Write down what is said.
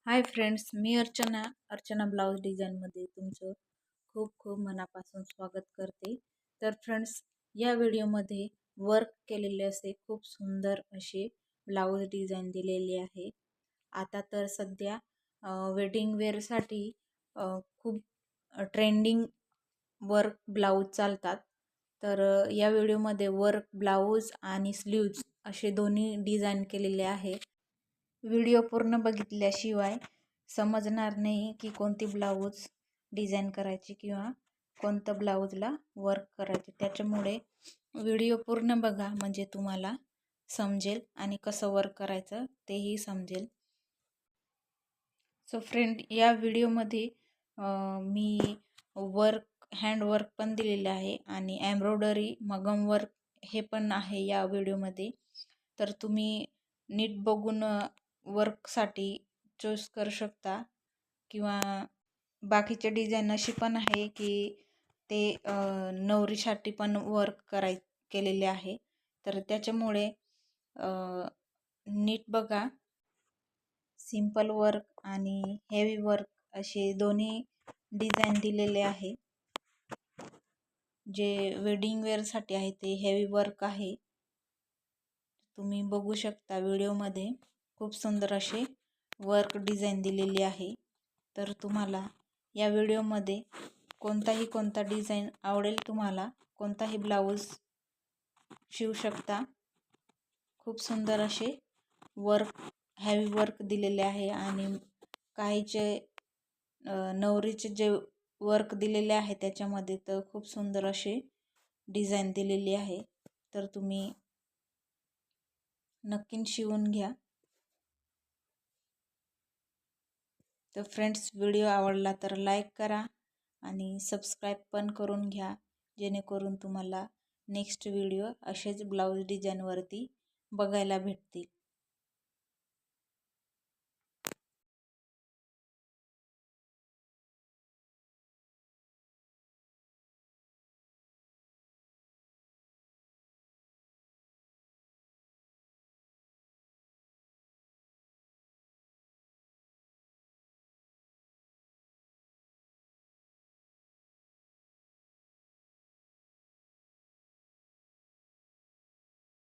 Hi friends, मी Archana blouse डिझाईनमध्ये तुमचं खूप खूप मनापासून स्वागत करते. तर फ्रेंड्स, या व्हिडिओमध्ये वर्क केलेले असे खूप सुंदर असे ब्लाऊज डिझाईन दिलेले आहे. आता तर सध्या वेडिंग वेअरसाठी खूप ट्रेंडिंग वर्क ब्लाऊज चालतात. तर या व्हिडिओमध्ये वर्क ब्लाऊज आणि स्लीव्ज असे दोन्ही डिझाईन केलेले आहे. व्हिडिओ पूर्ण बघितल्याशिवाय समजणार नाही की कोणती ब्लाऊज डिझाईन करायची किंवा कोणतं ब्लाऊजला वर्क करायचे. त्याच्यामुळे व्हिडिओ पूर्ण बघा, म्हणजे तुम्हाला समजेल आणि कसं वर्क करायचं तेही समजेल. सो फ्रेंड, या व्हिडिओमध्ये मी हँडवर्क पण दिलेले आहे आणि एम्ब्रॉयडरी मगम वर्क हे पण आहे या व्हिडिओमध्ये. तर तुम्ही नीट बघून वर्कसाठी चूज करू शकता, किंवा बाकीचे डिझाईन अशी पण आहे की ते नवरीसाठी पण वर्क केलेले आहे. तर त्याच्यामुळे नीट बघा. सिंपल वर्क आणि हेवी वर्क असे दोन्ही डिझाईन दिलेले आहे. जे वेडिंग वेअरसाठी आहे ते हेवी वर्क आहे. तुम्ही बघू शकता व्हिडिओमध्ये खूप सुंदर असे वर्क डिझाईन दिलेली आहे. तर तुम्हाला या व्हिडिओमध्ये कोणता डिझाईन आवडेल, तुम्हाला कोणताही ब्लाऊज शिवू शकता. खूप सुंदर असे हेवी वर्क दिलेले आहे आणि काहीचे नवरीचे जे वर्क दिलेले आहे त्याच्यामध्ये तर खूप सुंदर असे डिझाईन दिलेली आहे. तर तुम्ही नक्कीच शिवून घ्या. तर फ्रेंड्स, व्हिडिओ आवडला तर लाईक करा आणि सबस्क्राईब पण करून घ्या, जेणेकरून तुम्हाला नेक्स्ट व्हिडिओ असेच ब्लाऊज डिझाईनवरती बघायला भेटतील.